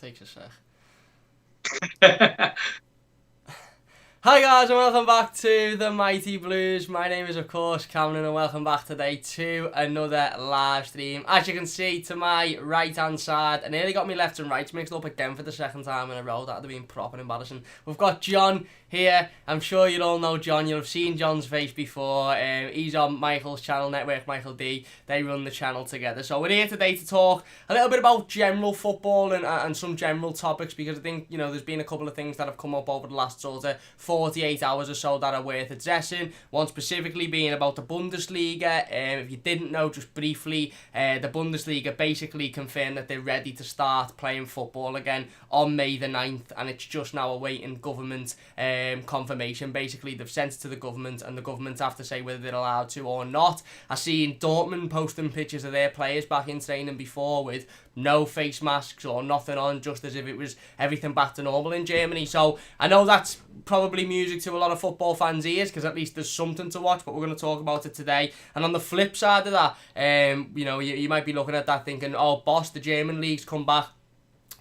Takes a sec. Hi guys and welcome back to the Mighty Blues. My name is of course Cameron and welcome back today to another live stream. As you can see to my right hand side, I nearly got me left and rights mixed up again for the second time in a row. That would have been proper embarrassing. We've got John here. I'm sure you all know John. You'll have seen John's face before. He's on Michael's channel, Network Michael D. They run the channel together. So we're here today to talk a little bit about general football and some general topics, because I think, you know, there's been a couple of things that have come up over the last sort of 48 hours or so that are worth addressing. One specifically being about the Bundesliga. If you didn't know, just briefly, the Bundesliga basically confirmed that they're ready to start playing football again on May the 9th, and it's just now awaiting government confirmation. Basically, they've sent it to the government, and the government have to say whether they're allowed to or not. I seen Dortmund posting pictures of their players back in training before with no face masks or nothing on, just as if it was everything back to normal in Germany. So I know that's probably music to a lot of football fans' ears, because at least there's something to watch, but we're going to talk about it today. And on the flip side of that, you know, you might be looking at that thinking, oh boss, the German league's come back.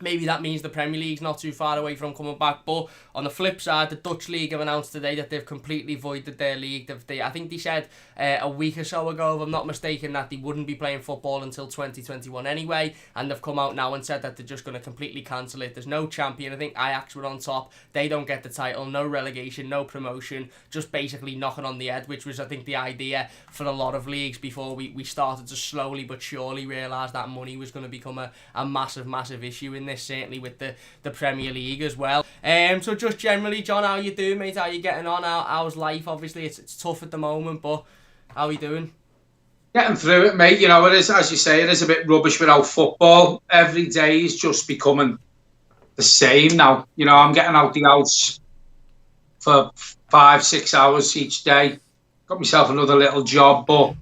Maybe that means the Premier League's not too far away from coming back. But on the flip side, the Dutch League have announced today that they've completely voided their league. I think they said a week or so ago, if I'm not mistaken, that they wouldn't be playing football until 2021 anyway. And they've come out now and said that they're just going to completely cancel it. There's no champion. I think Ajax were on top. They don't get the title. No relegation, no promotion. Just basically knocking on the head, which was, I think, the idea for a lot of leagues before we started to slowly but surely realise that money was going to become a massive, massive issue in this, certainly with the Premier League as well. So just generally, John, how you doing, mate? How you getting on? How's life? Obviously, it's tough at the moment, but how are you doing? Getting through it, mate. You know, it is, as you say, it is a bit rubbish without football. Every day is just becoming the same now. You know, I'm getting out the house for 5-6 hours each day. Got myself another little job, but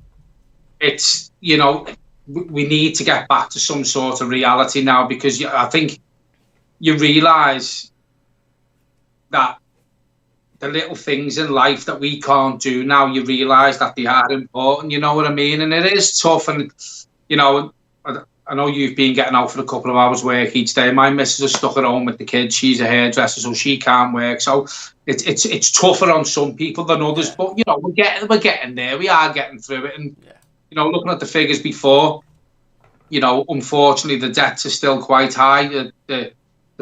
it's, you know, we need to get back to some sort of reality now, because I think you realise that the little things in life that we can't do now, you realise that they are important, you know what I mean? And it is tough, and, you know, I know you've been getting out for a couple of hours work each day. My missus is stuck at home with the kids. She's a hairdresser, so she can't work. So it's tougher on some people than others, but, you know, we're getting there. We are getting through it, and you know, looking at the figures before, you know, unfortunately the debts are still quite high. The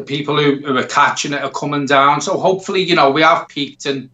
people who are catching it are coming down. So hopefully, you know, we have peaked and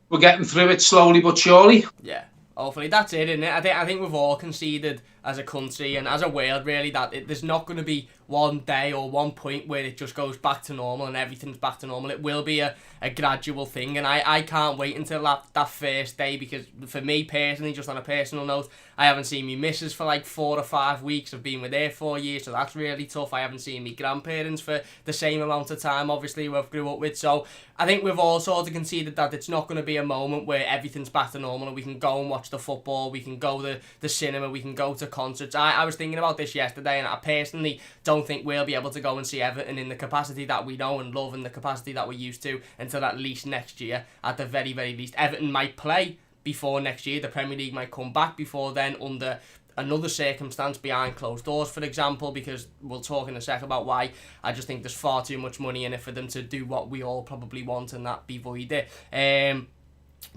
we're getting through it slowly but surely. Yeah, hopefully that's it, isn't it? I think we've all conceded as a country and as a world, really, that there's not going to be one day or one point where it just goes back to normal and everything's back to normal. It will be a gradual thing, and I can't wait until that first day, because for me personally, just on a personal note, I haven't seen me missus for like 4 or 5 weeks. I've been with her 4 years, so that's really tough. I haven't seen me grandparents for the same amount of time, obviously, who I've grew up with. So I think we've all sort of conceded that it's not going to be a moment where everything's back to normal and we can go and watch the football, we can go to the cinema, we can go to concerts. I was thinking about this yesterday, and I personally don't think we'll be able to go and see Everton in the capacity that we know and love and the capacity that we're used to until at least next year, at the very, very least. Everton might play before next year. The Premier League might come back before then under another circumstance behind closed doors, for example, because we'll talk in a sec about why I just think there's far too much money in it for them to do what we all probably want, and that be void it.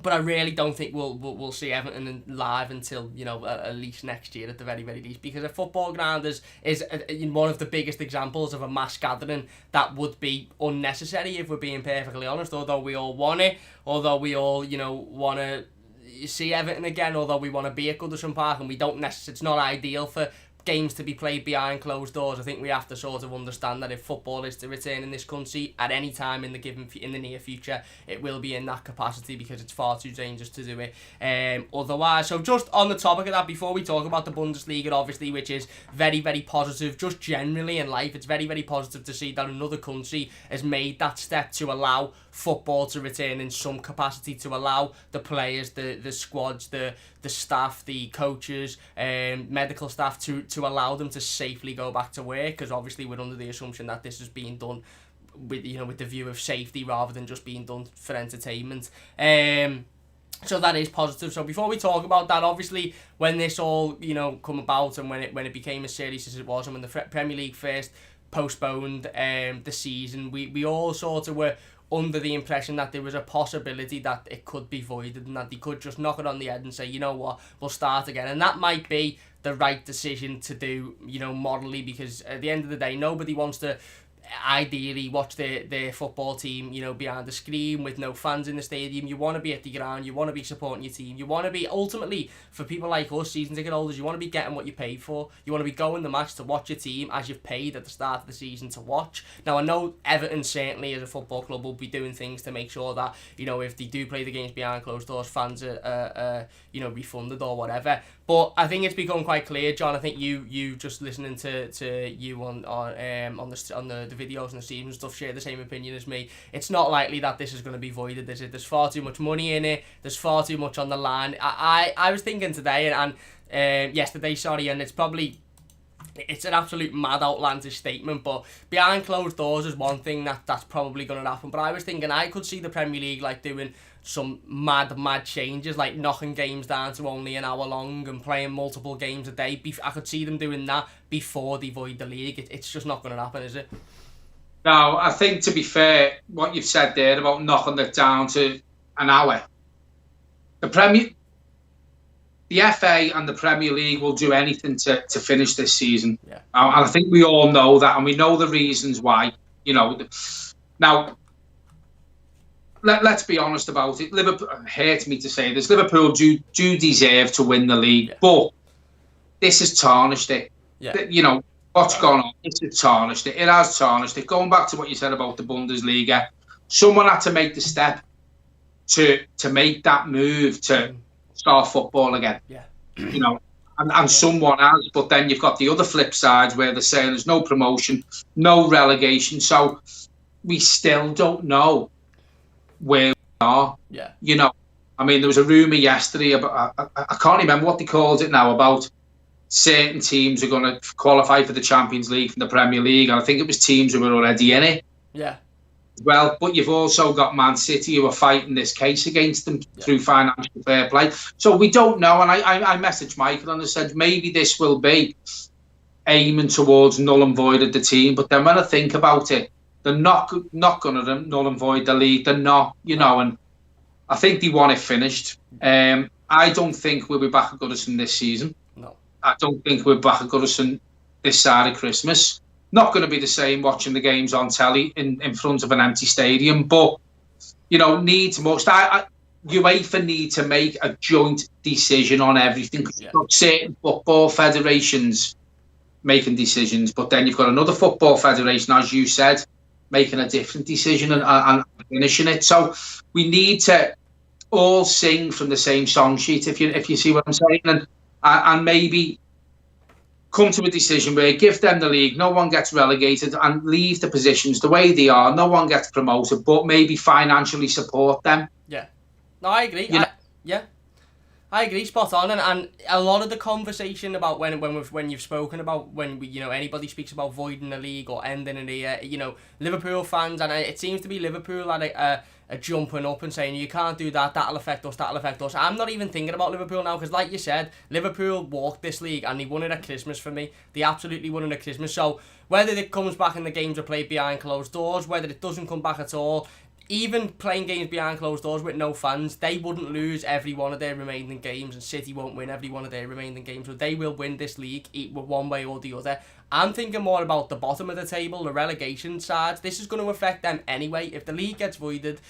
But I really don't think we'll see Everton live until, you know, at least next year at the very, very least, because a football ground is one of the biggest examples of a mass gathering that would be unnecessary, if we're being perfectly honest. Although we all want it, although we all, you know, want to see Everton again, although we want to be at Goodison Park, and we don't necessarily, it's not ideal for games to be played behind closed doors. I think we have to sort of understand that if football is to return in this country at any time in the near future, it will be in that capacity, because it's far too dangerous to do it otherwise. So just on the topic of that, before we talk about the Bundesliga, obviously, which is very, very positive, just generally in life, it's very, very positive to see that another country has made that step to allow football to return in some capacity, to allow the players, the squads, the staff, the coaches, medical staff to allow them to safely go back to work, because obviously we're under the assumption that this is being done with, you know, with the view of safety rather than just being done for entertainment. So that is positive. So before we talk about that, obviously, when this all, you know, come about, and when it became as serious as it was, and when the Premier League first postponed the season, we all sort of were under the impression that there was a possibility that it could be voided and that they could just knock it on the head and say, you know what, we'll start again. And that might be the right decision to do, you know, morally, because at the end of the day, nobody wants to ideally watch their football team, you know, behind the screen with no fans in the stadium. You want to be at the ground, you want to be supporting your team, you want to be, ultimately, for people like us, season ticket holders, you want to be getting what you paid for. You want to be going the match to watch your team as you've paid at the start of the season to watch. Now, I know Everton certainly as a football club will be doing things to make sure that, you know, if they do play the games behind closed doors, fans are you know, refunded or whatever. But I think it's become quite clear, John. I think you just listening to you on the videos and the streams and stuff, share the same opinion as me. It's not likely that this is going to be voided. There's far too much money in it. There's far too much on the line. I was thinking today and yesterday, sorry, and it's an absolute mad outlandish statement, but behind closed doors is one thing that's probably going to happen. But I was thinking I could see the Premier League like doing some mad changes, like knocking games down to only an hour long and playing multiple games a day. I could see them doing that before they void the league. It's just not going to happen, is it? No, I think, to be fair, what you've said there about knocking it down to an hour, the FA and the Premier League will do anything to finish this season. Yeah. And I think we all know that, and we know the reasons why. You know, now, let's be honest about it. Liverpool, it hurts me to say this, Liverpool do deserve to win the league, but this has tarnished it. Yeah. You know, what's gone on, this has tarnished it. It has tarnished it. Going back to what you said about the Bundesliga, someone had to make the step to make that move to start football again. Yeah. You know, and someone has, but then you've got the other flip side where they're saying there's no promotion, no relegation, so we still don't know where we are. Yeah. You know, I mean, there was a rumour yesterday about, I can't remember what they called it now, about certain teams are going to qualify for the Champions League from the Premier League, and I think it was teams who were already in it. Yeah. Well, but you've also got Man City who are fighting this case against them through financial fair play. So we don't know, and I messaged Michael and I said maybe this will be aiming towards null and void of the team, but then when I think about it, they're not going to null and void the league. They're not, you know, and I think they want it finished. I don't think we'll be back at Goodison this season. No. I don't think we're back at Goodison this side of Christmas. Not going to be the same watching the games on telly in front of an empty stadium, but, you know, needs must. UEFA need to make a joint decision on everything. You've got certain football federations making decisions, but then you've got another football federation, as you said, making a different decision and finishing it. So we need to all sing from the same song sheet, if you see what I'm saying, and maybe come to a decision where give them the league, no one gets relegated, and leave the positions the way they are. No one gets promoted, but maybe financially support them. Yeah. No, I agree. I agree, spot on, and a lot of the conversation about when you've spoken about when anybody speaks about voiding the league or ending it here, Liverpool fans, and it seems to be Liverpool are jumping up and saying you can't do that, that'll affect us. I'm not even thinking about Liverpool now, because like you said, Liverpool walked this league and they won it at Christmas for me. They absolutely won it at Christmas. So whether it comes back and the games are played behind closed doors, whether it doesn't come back at all, even playing games behind closed doors with no fans, they wouldn't lose every one of their remaining games, and City won't win every one of their remaining games, so they will win this league one way or the other. I'm thinking more about the bottom of the table, the relegation sides. This is going to affect them anyway. If the league gets voided,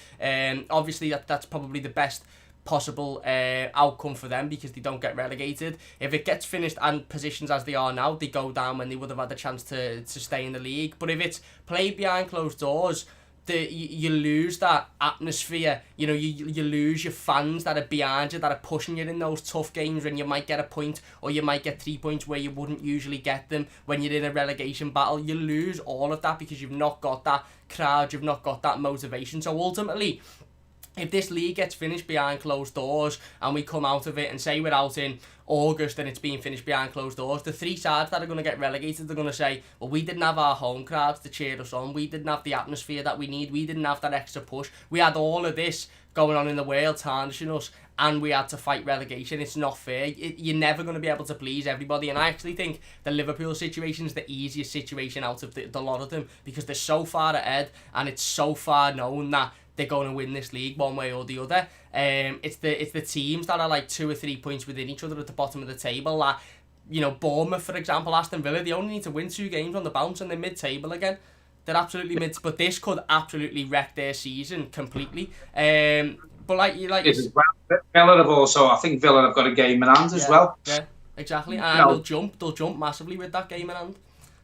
obviously that's probably the best possible outcome for them, because they don't get relegated. If it gets finished and positions as they are now, they go down when they would have had the chance to stay in the league. But if it's played behind closed doors, you lose that atmosphere. You lose your fans that are behind you, that are pushing you in those tough games when you might get a point or you might get 3 points where you wouldn't usually get them when you're in a relegation battle. You lose all of that because you've not got that crowd, you've not got that motivation. So ultimately, if this league gets finished behind closed doors and we come out of it and say we're out in August and it's being finished behind closed doors, the three sides that are going to get relegated, they're going to say, well, we didn't have our home crowds to cheer us on, we didn't have the atmosphere that we need, we didn't have that extra push, we had all of this going on in the world tarnishing us, and we had to fight relegation. It's not fair. You're never going to be able to please everybody. And I actually think the Liverpool situation is the easiest situation out of the lot of them, because they're so far ahead and it's so far known that they're going to win this league one way or the other. It's the teams that are like 2 or 3 points within each other at the bottom of the table. Like, you know, Bournemouth, for example, Aston Villa, they only need to win 2 games on the bounce and they're mid-table again. They're absolutely mid, but this could absolutely wreck their season completely. But Villa have also, I think Villa have got a game in hand as well. Yeah, exactly, and they'll jump massively with that game in hand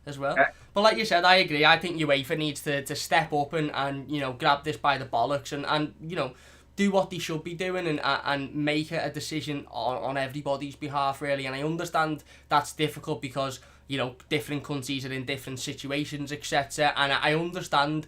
as well. Yeah. But like you said, I agree. I think UEFA needs to step up and you know, grab this by the bollocks and you know, do what they should be doing and make a decision on everybody's behalf, really. And I understand that's difficult because, you know, different countries are in different situations, etc. And I understand,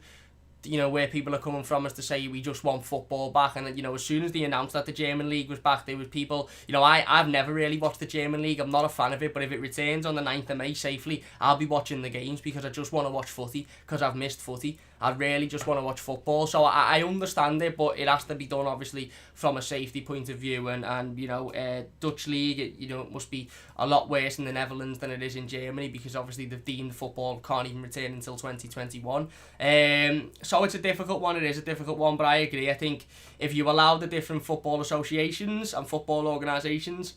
you know, where people are coming from as to say we just want football back. And, you know, as soon as they announced that the German League was back, there was people, you know, I've never really watched the German League. I'm not a fan of it, but if it returns on the 9th of May safely, I'll be watching the games because I just want to watch footy, because I've missed footy. I really just want to watch football. So I understand it, but it has to be done, obviously, from a safety point of view. And you know, Dutch League, you know, it must be a lot worse in the Netherlands than it is in Germany, because obviously the deemed football can't even return until 2021. So it's a difficult one. It is a difficult one, but I agree. I think if you allow the different football associations and football organisations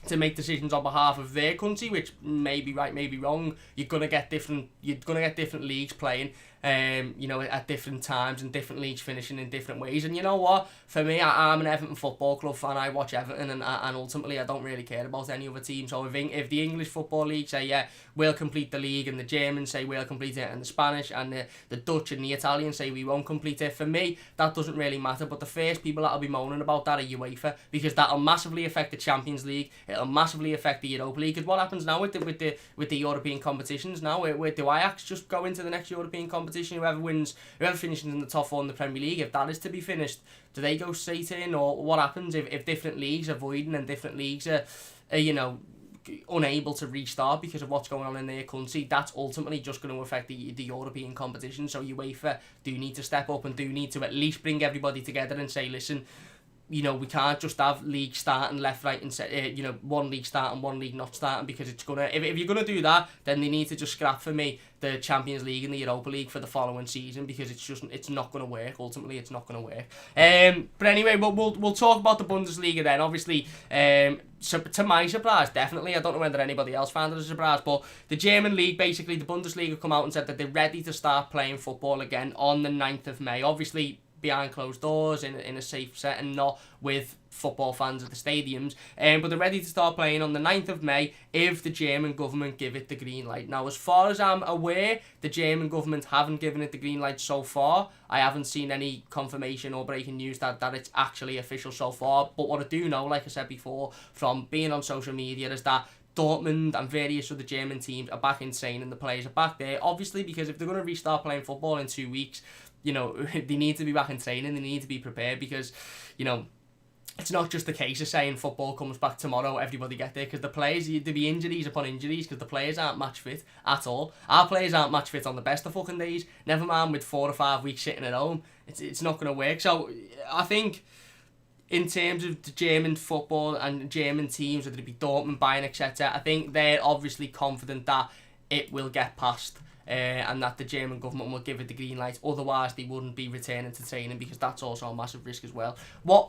to make decisions on behalf of their country, which may be right, may be wrong, you're gonna get different leagues playing, you know, at different times, and different leagues finishing in different ways. And you know what? For me, I'm an Everton Football Club fan. I watch Everton, and ultimately I don't really care about any other team. So if the English Football League say, yeah, we'll complete the league, and the Germans say we'll complete it, and the Spanish and the Dutch and the Italians say we won't complete it, for me, that doesn't really matter. But the first people that'll be moaning about that are UEFA, because that'll massively affect the Champions League. It'll massively affect the Europa League. Because what happens now with the European competitions now? Where do Ajax just go into the next European competition? Whoever finishes in the top 4 in the Premier League, if that is to be finished, do they go straight in, or what happens if different leagues are voiding and different leagues are you know, unable to restart because of what's going on in their country? That's ultimately just going to affect the European competition. So UEFA do need to step up and do need to at least bring everybody together and say, listen, you know, we can't just have leagues starting left, right, and you know, one league starting, one league not starting, because it's gonna. If you're gonna do that, then they need to just scrap, for me, the Champions League and the Europa League for the following season, because it's not gonna work. Ultimately, it's not gonna work. But anyway, we'll talk about the Bundesliga then. Obviously, so to my surprise, definitely, I don't know whether anybody else found it a surprise, but the German league, basically, the Bundesliga come out and said that they're ready to start playing football again on the 9th of May. Obviously, behind closed doors, in a safe setting, not with football fans at the stadiums, but they're ready to start playing on the 9th of May if the German government give it the green light. Now, as far as I'm aware, the German government haven't given it the green light so far. I haven't seen any confirmation or breaking news that it's actually official so far, but what I do know, like I said before, from being on social media, is that Dortmund and various other German teams are back in training, and the players are back there, obviously, because if they're going to restart playing football in 2 weeks, you know, they need to be back in training, they need to be prepared, because, you know, it's not just the case of saying football comes back tomorrow, everybody get there, because the players, there'll be injuries upon injuries, because the players aren't match fit at all. Our players aren't match fit on the best of fucking days, never mind with 4 or 5 weeks sitting at home. It's not going to work. So I think in terms of the German football and German teams, whether it be Dortmund, Bayern, etc., I think they're obviously confident that it will get past, and that the German government will give it the green light. Otherwise, they wouldn't be returning to training, because that's also a massive risk as well.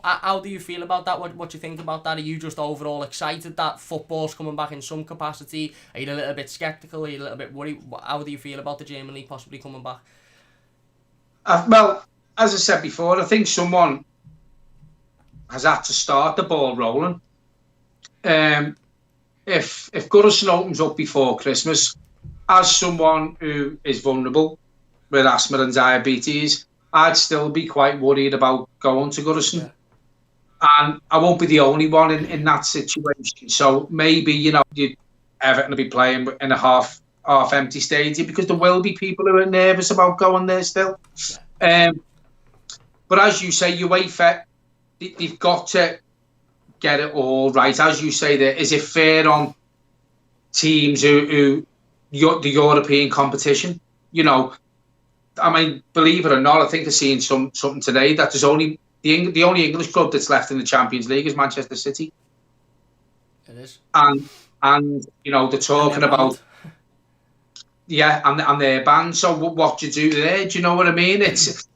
How do you feel about that? What do you think about that? Are you just overall excited that football's coming back in some capacity? Are you a little bit sceptical? Are you a little bit worried? How do you feel about the German league possibly coming back? Well, as I said before, I think someone has had to start the ball rolling. If Goodison opens up before Christmas, as someone who is vulnerable with asthma and diabetes, I'd still be quite worried about going to Goodison. Yeah. And I won't be the only one in that situation. So maybe, you know, Everton will be playing in a half empty stadium, because there will be people who are nervous about going there still. Yeah. But as you say, UEFA, they've got to get it all right. As you say, there is it fair on teams who the European competition? You know, I mean, believe it or not, I think I've seen something today that there's only the only English club that's left in the Champions League is Manchester City. It is. And you know, they're talking about and they're banned. So what do you do there? Do you know what I mean? It's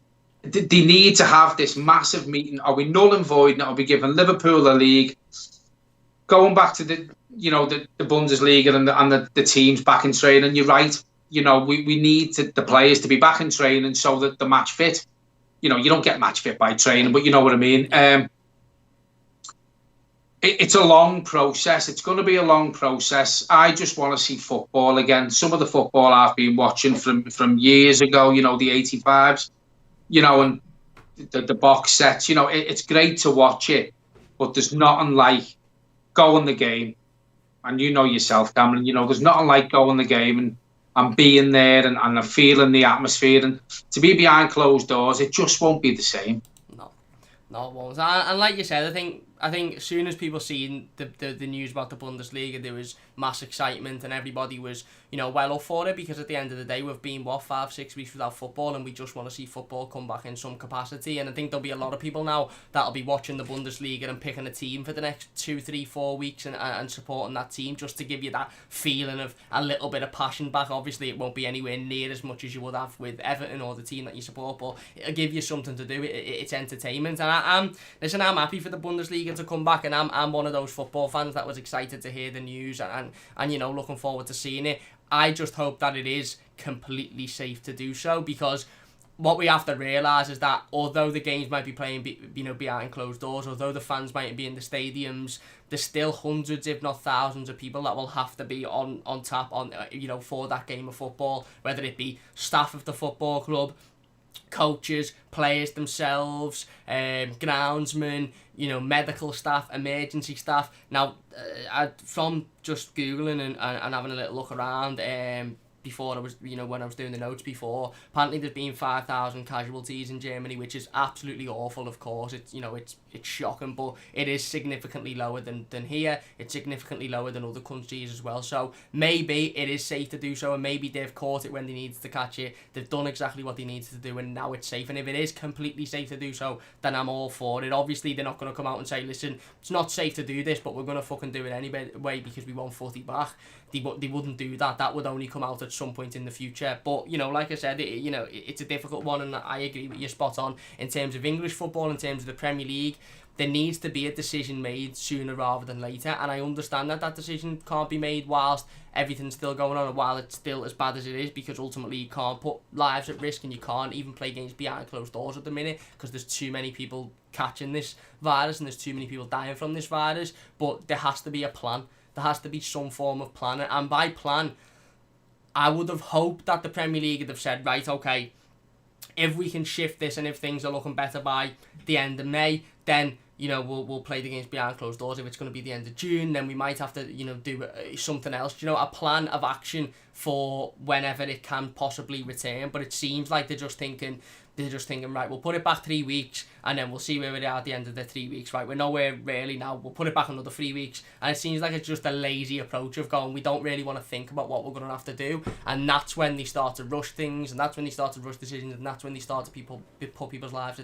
they need to have this massive meeting. Are we null and void? Are we giving Liverpool the league? Going back to the Bundesliga and the teams back in training. You're right. You know, we need the players to be back in training so that the match fit. You know, you don't get match fit by training, but you know what I mean. It's a long process. It's going to be a long process. I just want to see football again. Some of the football I've been watching from years ago, you know, the 85s, you know, and the box sets, you know, it's great to watch it, but there's nothing like going the game. And you know yourself, Cameron, you know, there's nothing like going the game and being there and feeling the atmosphere. And to be behind closed doors, it just won't be the same. No, it won't. And like you said, I think as soon as people seen the news about the Bundesliga, there was mass excitement and everybody was, you know, well up for it, because at the end of the day we've been 5-6 weeks without football and we just want to see football come back in some capacity. And I think there'll be a lot of people now that'll be watching the Bundesliga and picking a team for the next 2, 3, 4 weeks and supporting that team, just to give you that feeling of a little bit of passion back. Obviously it won't be anywhere near as much as you would have with Everton or the team that you support, but it'll give you something to do. It's entertainment. And I'm happy for the Bundesliga to come back, and I'm one of those football fans that was excited to hear the news and you know, looking forward to seeing it. I just hope that it is completely safe to do so, because what we have to realise is that although the games might be playing behind closed doors, although the fans might be in the stadiums, there's still hundreds if not thousands of people that will have to be on tap for that game of football, whether it be staff of the football club, coaches, players themselves, groundsmen, you know, medical staff, emergency staff. Now, from just Googling and having a little look around, before I was, you know, when I was doing the notes before, apparently there's been 5,000 casualties in Germany, which is absolutely awful. Of course, it's, you know, it's shocking, but it is significantly lower than here. It's significantly lower than other countries as well. So maybe it is safe to do so, and maybe they've caught it when they needed to catch it. They've done exactly what they needed to do, and now it's safe. And if it is completely safe to do so, then I'm all for it. Obviously, they're not going to come out and say, listen, it's not safe to do this, but we're going to fucking do it anyway because we want footy back. They wouldn't do that. That would only come out at some point in the future. But, you know, like I said, it's a difficult one, and I agree with you spot on. In terms of English football, in terms of the Premier League, there needs to be a decision made sooner rather than later. And I understand that decision can't be made whilst everything's still going on and while it's still as bad as it is, because ultimately you can't put lives at risk and you can't even play games behind closed doors at the minute because there's too many people catching this virus and there's too many people dying from this virus. But there has to be a plan. There has to be some form of plan. And by plan, I would have hoped that the Premier League would have said, right, okay, if we can shift this and if things are looking better by the end of May, then, you know, we'll play the games behind closed doors. If it's going to be the end of June, then we might have to, you know, do something else. You know, a plan of action for whenever it can possibly return. But it seems like they're just thinking, right, we'll put it back 3 weeks and then we'll see where we are at the end of the 3 weeks. Right, we're nowhere really now. We'll put it back another 3 weeks. And it seems like it's just a lazy approach of going, we don't really want to think about what we're going to have to do. And that's when they start to rush things, and that's when they start to rush decisions, and that's when they start to put people's lives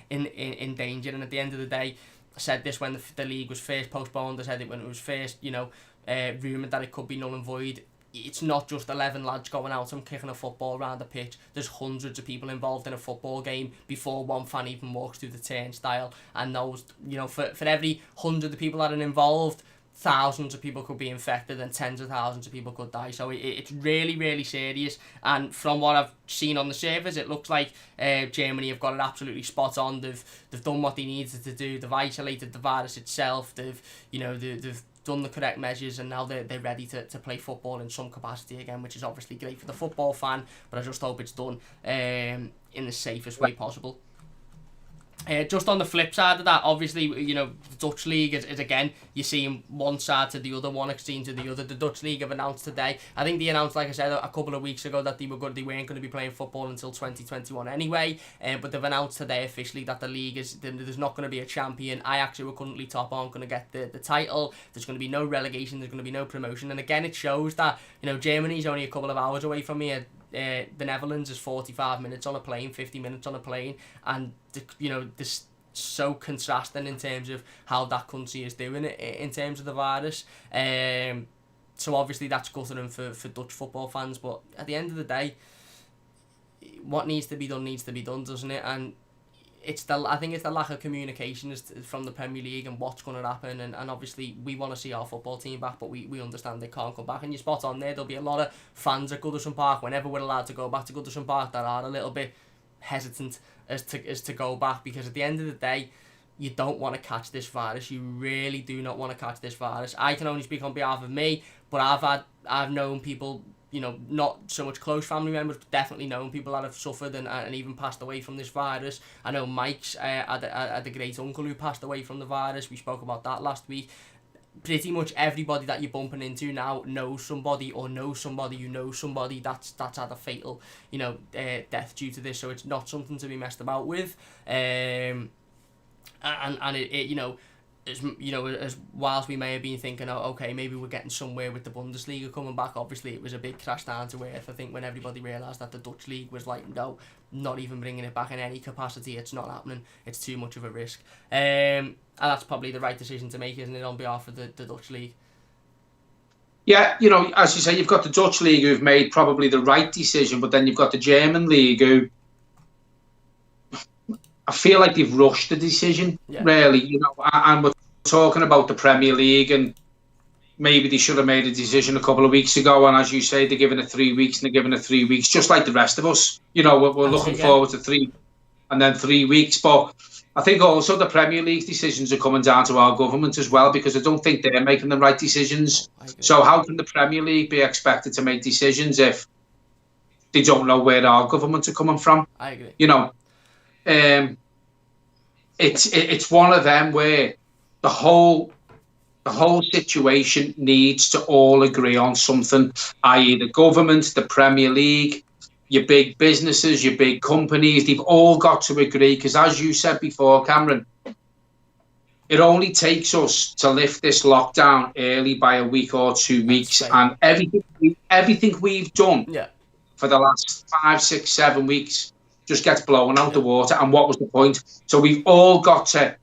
in danger. And at the end of the day, I said this when the league was first postponed. I said it when it was first, you know, rumoured that it could be null and void. It's not just 11 lads going out and kicking a football around the pitch. There's hundreds of people involved in a football game before one fan even walks through the turnstile. And those, you know, for every 100 of people that are involved, thousands of people could be infected and tens of thousands of people could die. So it's really, really serious. And from what I've seen on the surface, it looks like Germany have got it absolutely spot on. They've done what they needed to do. They've isolated the virus itself. They've done the correct measures, and now they're ready to play football in some capacity again, which is obviously great for the football fan, but I just hope it's done in the safest way possible. Just on the flip side of that, obviously, you know, the Dutch League is again, you're seeing one side to the other, one extreme to the other. The Dutch League have announced today, I think they announced, like I said, a couple of weeks ago, that they weren't going to be playing football until 2021 anyway, but they've announced today officially that the league there's not going to be a champion. Ajax, who are currently top, aren't going to get the title. There's going to be no relegation, there's going to be no promotion, and again, it shows that, you know, Germany's only a couple of hours away from here. The Netherlands is 45 minutes on a plane, 50 minutes on a plane, and the so contrasting in terms of how that country is doing it in terms of the virus. So obviously that's guttering for Dutch football fans, but at the end of the day, what needs to be done, doesn't it? And I think it's the lack of communication from the Premier League and what's going to happen, and obviously we want to see our football team back, but we understand they can't come back, and you're spot on there. There'll be a lot of fans at Goodison Park, whenever we're allowed to go back to Goodison Park, that are a little bit hesitant as to go back, because at the end of the day, you don't want to catch this virus. You really do not want to catch this virus. I can only speak on behalf of me, but I've known people, you know, not so much close family members, but definitely known people that have suffered and even passed away from this virus. I know Mike's had a great uncle who passed away from the virus. We spoke about that last week. Pretty much everybody that you're bumping into now knows somebody or knows somebody who knows somebody that's had a fatal, you know, death due to this. So it's not something to be messed about with. And it you know, as whilst we may have been thinking, oh, okay, maybe we're getting somewhere with the Bundesliga coming back, obviously it was a big crash down to earth. I think when everybody realised that the Dutch league was like, no, not even bringing it back in any capacity, it's not happening, it's too much of a risk. And that's probably the right decision to make, isn't it, on behalf of the Dutch league? Yeah, you know, as you say, you've got the Dutch league who've made probably the right decision, but then you've got the German league who, I feel like they've rushed the decision, really, you know, and we're talking about the Premier League, and maybe they should have made a decision a couple of weeks ago, and as you say, they're giving it 3 weeks, and they're giving it 3 weeks, just like the rest of us. You know, we're looking forward to 3 and then 3 weeks, but I think also the Premier League's decisions are coming down to our government as well, because I don't think they're making the right decisions. So how can the Premier League be expected to make decisions if they don't know where our governments are coming from? I agree. You know, it's one of them where the whole situation needs to all agree on something, i.e. the government, the Premier League, your big businesses, your big companies, they've all got to agree, because as you said before, Cameron, it only takes us to lift this lockdown early by a week or 2 weeks, and everything we've done for the last 5, 6, 7 weeks just gets blown out the water. And what was the point? So we've all got to,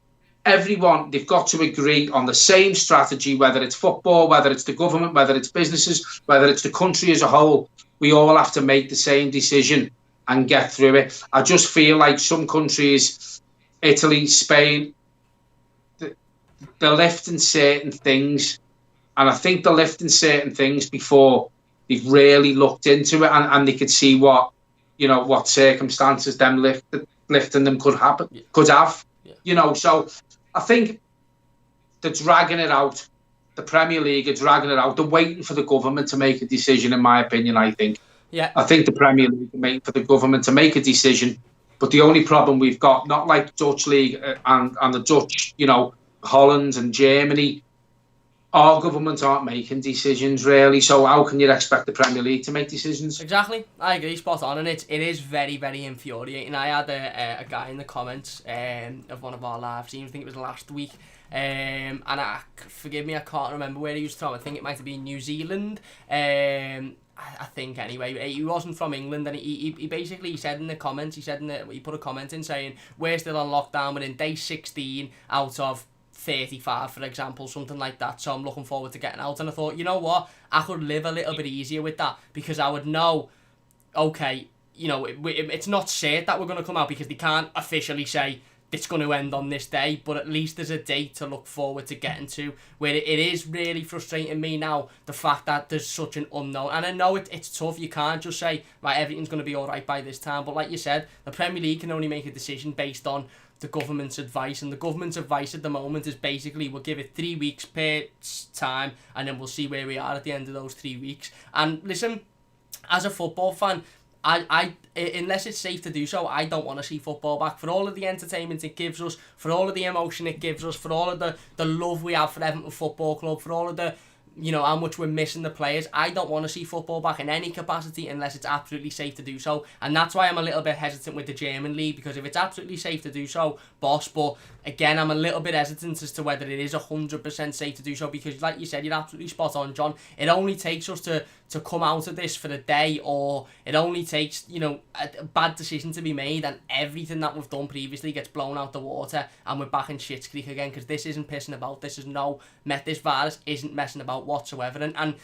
they've got to agree on the same strategy, whether it's football, whether it's the government, whether it's businesses, whether it's the country as a whole. We all have to make the same decision and get through it. I just feel like some countries, Italy, Spain, they're lifting certain things, and I think they're lifting certain things before they've really looked into it, and they could see what circumstances them lifting them could have. You know, so I think they're dragging it out. The Premier League are dragging it out. They're waiting for the government to make a decision, in my opinion, I think. Yeah. I think the Premier League are waiting for the government to make a decision. But the only problem we've got, not like the Dutch League and the Dutch, you know, Holland and Germany, our governments aren't making decisions, really. So how can you expect the Premier League to make decisions? Exactly. I agree, spot on. And it is very, very infuriating. I had a guy in the comments of one of our live streams, I think it was last week, and forgive me, I can't remember where he was from. I think it might have been New Zealand. I think anyway, he wasn't from England, and he basically said in the comments, he put a comment in saying, we're still on lockdown, we're in day 16 out of 35, for example, something like that, so I'm looking forward to getting out. And I thought, you know what, I could live a little bit easier with that, because I would know, okay, you know, it's not said that we're going to come out, because they can't officially say it's going to end on this day, but at least there's a date to look forward to getting to. Where it is really frustrating me now, the fact that there's such an unknown, and I know it's tough, you can't just say, right, everything's going to be alright by this time, but like you said, the Premier League can only make a decision based on the government's advice, and the government's advice at the moment is basically, we'll give it 3 weeks per time, and then we'll see where we are at the end of those 3 weeks. And listen, as a football fan, I unless it's safe to do so, I don't want to see football back. For all of the entertainment it gives us, for all of the emotion it gives us, for all of the love we have for Everton Football Club, for all of the, you know, how much we're missing the players, I don't want to see football back in any capacity unless it's absolutely safe to do so. And that's why I'm a little bit hesitant with the German league, because if it's absolutely safe to do so, boss, but again, I'm a little bit hesitant as to whether it is 100% safe to do so, because like you said, you're absolutely spot on, John. It only takes us to to come out of this for a day, or it only takes, you know, a bad decision to be made and everything that we've done previously gets blown out the water and we're back in shit's creek again, because this isn't pissing about. This virus isn't messing about whatsoever, and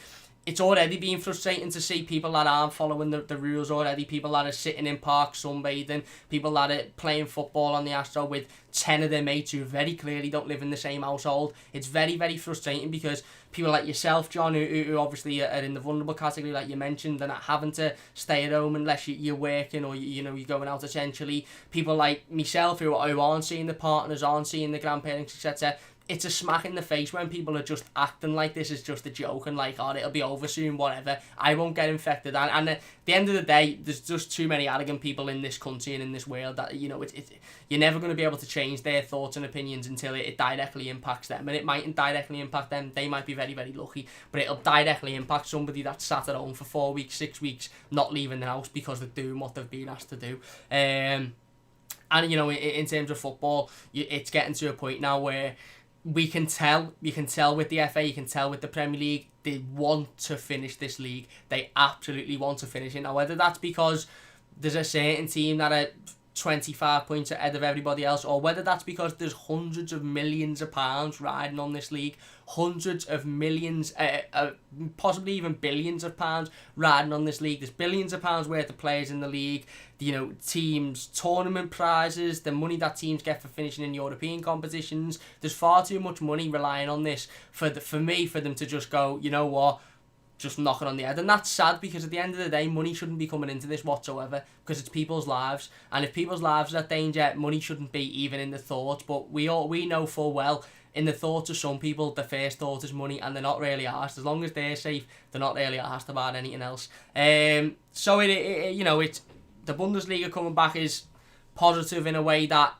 it's already been frustrating to see people that aren't following the rules already, people that are sitting in parks sunbathing, people that are playing football on the Astro with 10 of their mates who very clearly don't live in the same household. It's very, very frustrating because people like yourself, John, who obviously are in the vulnerable category like you mentioned, they're not having to stay at home unless you're working or you know, you're going out essentially. People like myself who aren't seeing the partners, aren't seeing the grandparents, etc. It's a smack in the face when people are just acting like this is just a joke and like, oh, it'll be over soon, whatever. I won't get infected. And at the end of the day, there's just too many arrogant people in this country and in this world that, you know, you're never going to be able to change their thoughts and opinions until it directly impacts them. And it mightn't directly impact them. They might be very, very lucky. But it'll directly impact somebody that's sat at home for 4 weeks, 6 weeks, not leaving the house because they're doing what they've been asked to do. And, you know, in terms of football, it's getting to a point now where you can tell with the FA, you can tell with the Premier League, they want to finish this league. They absolutely want to finish it. Now, whether that's because there's a certain team that are 25 points ahead of everybody else, or whether that's because there's hundreds of millions of pounds riding on this league, hundreds of millions, possibly even billions of pounds riding on this league. There's billions of pounds worth of players in the league, you know, teams, tournament prizes, the money that teams get for finishing in European competitions. There's far too much money relying on this for them to just go, you know what, just knock it on the head. And that's sad, because at the end of the day, money shouldn't be coming into this whatsoever, because it's people's lives, and if people's lives are at danger, money shouldn't be even in the thoughts. But we know full well, in the thoughts of some people, the first thought is money, and they're not really asked. As long as they're safe, they're not really asked about anything else. So you know, it's the Bundesliga coming back is positive in a way that,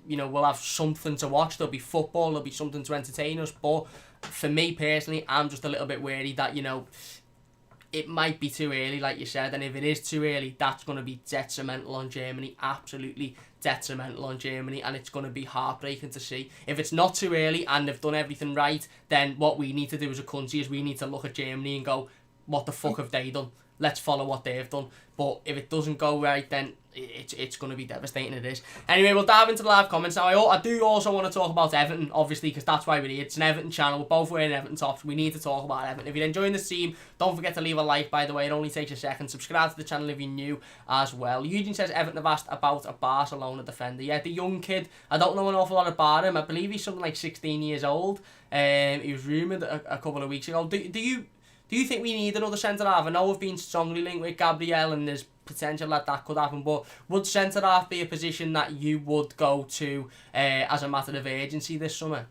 you know, we'll have something to watch. There'll be football, there'll be something to entertain us. But for me personally, I'm just a little bit wary that, you know, it might be too early, like you said, and if it is too early, that's going to be detrimental on Germany, absolutely detrimental on Germany, and it's going to be heartbreaking to see. If it's not too early and they've done everything right, then what we need to do as a country is we need to look at Germany and go, what the fuck have they done? Let's follow what they've done. But if it doesn't go right, then it's going to be devastating. It is. Anyway, we'll dive into the live comments now. I do also want to talk about Everton, obviously, because that's why we're here. It's an Everton channel. We're both wearing Everton tops. We need to talk about Everton. If you're enjoying this team, don't forget to leave a like, by the way. It only takes a second. Subscribe to the channel if you're new as well. Eugene says Everton have asked about a Barcelona defender. Yeah, the young kid. I don't know an awful lot about him. I believe he's something like 16 years old. He was rumoured a couple of weeks ago. Do you think we need another centre-half? I know we've been strongly linked with Gabriel and there's potential that could happen, but would centre-half be a position that you would go to as a matter of urgency this summer?